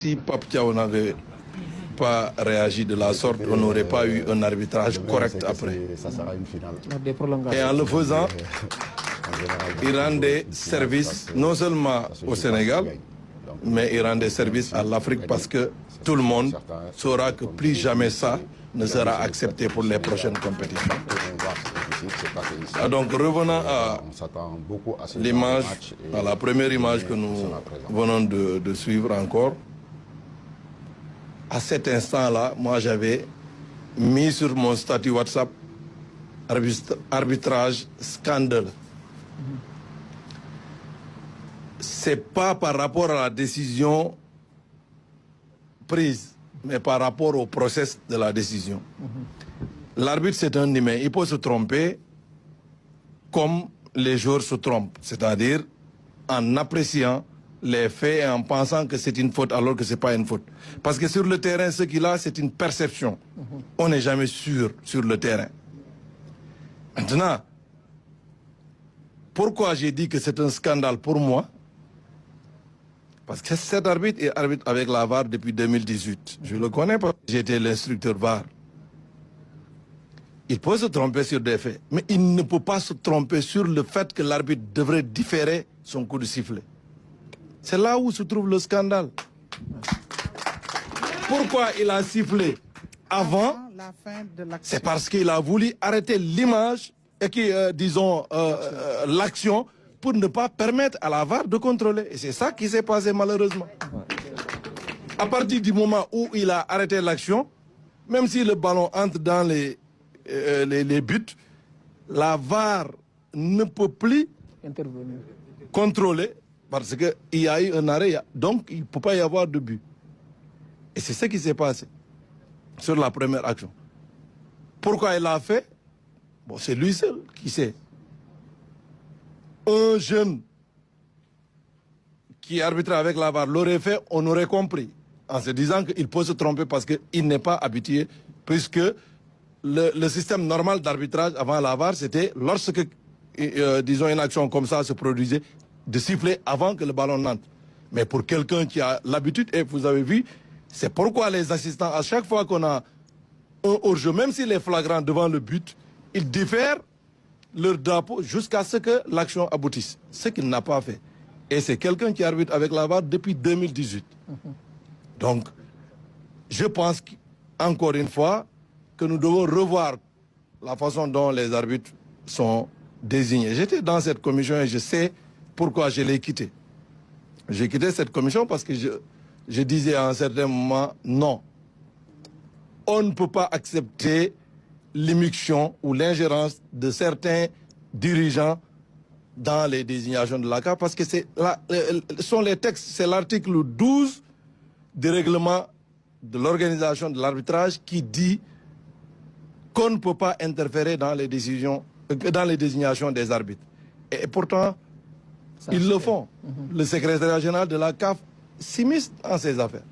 Si Pape Thiaw n'avait pas réagi de la sorte, on n'aurait pas eu un arbitrage correct après. Et en le faisant, il rendait service non seulement au Sénégal, mais il rendait service à l'Afrique parce que tout le monde saura que plus jamais ça ne sera accepté pour les prochaines compétitions. Donc revenons à l'image, à la première image que nous venons de suivre encore. À cet instant-là, moi j'avais mis sur mon statut WhatsApp arbitrage scandale. C'est pas par rapport à la décision prise, mais par rapport au process de la décision. L'arbitre, c'est un humain. Il peut se tromper comme les joueurs se trompent, c'est-à-dire en appréciant les faits et en pensant que c'est une faute alors que ce n'est pas une faute. Parce que sur le terrain, ce qu'il a, c'est une perception. On n'est jamais sûr sur le terrain. Maintenant, pourquoi j'ai dit que c'est un scandale pour moi? Parce que cet arbitre est arbitre avec la VAR depuis 2018. Je le connais parce que j'étais l'instructeur VAR. Il peut se tromper sur des faits, mais il ne peut pas se tromper sur le fait que l'arbitre devrait différer son coup de sifflet. C'est là où se trouve le scandale. Pourquoi il a sifflé avant? C'est parce qu'il a voulu arrêter l'image et disons, l'action pour ne pas permettre à la VAR de contrôler. Et c'est ça qui s'est passé malheureusement. À partir du moment où il a arrêté l'action, même si le ballon entre dans les buts, la VAR ne peut plus intervenir, contrôler, parce qu'il y a eu un arrêt, donc il ne peut pas y avoir de but. Et c'est ce qui s'est passé sur la première action. Pourquoi il l'a fait? Bon, c'est lui seul qui sait. Un jeune qui arbitrait avec la VAR l'aurait fait, on aurait compris, en se disant qu'il peut se tromper parce qu'il n'est pas habitué, puisque le système normal d'arbitrage avant la VAR, c'était lorsque, disons, une action comme ça se produisait, de siffler avant que le ballon n'entre. Mais pour quelqu'un qui a l'habitude, et vous avez vu, c'est pourquoi les assistants, à chaque fois qu'on a un hors-jeu, même s'il est flagrant devant le but, ils diffèrent leur drapeau jusqu'à ce que l'action aboutisse. Ce qu'il n'a pas fait. Et c'est quelqu'un qui arbitre avec la VAR depuis 2018. Donc, je pense encore une fois que nous devons revoir la façon dont les arbitres sont désignés. J'étais dans cette commission et je sais pourquoi je l'ai quittée. J'ai quitté cette commission parce que je disais à un certain moment, non. On ne peut pas accepter l'immixtion ou l'ingérence de certains dirigeants dans les désignations de la CAF parce que ce sont les textes, c'est l'article 12 du règlement de l'organisation de l'arbitrage qui dit qu'on ne peut pas interférer dans les décisions, dans les désignations des arbitres. Et pourtant, ils le font. Le secrétaire général de la CAF s'immisce en ces affaires.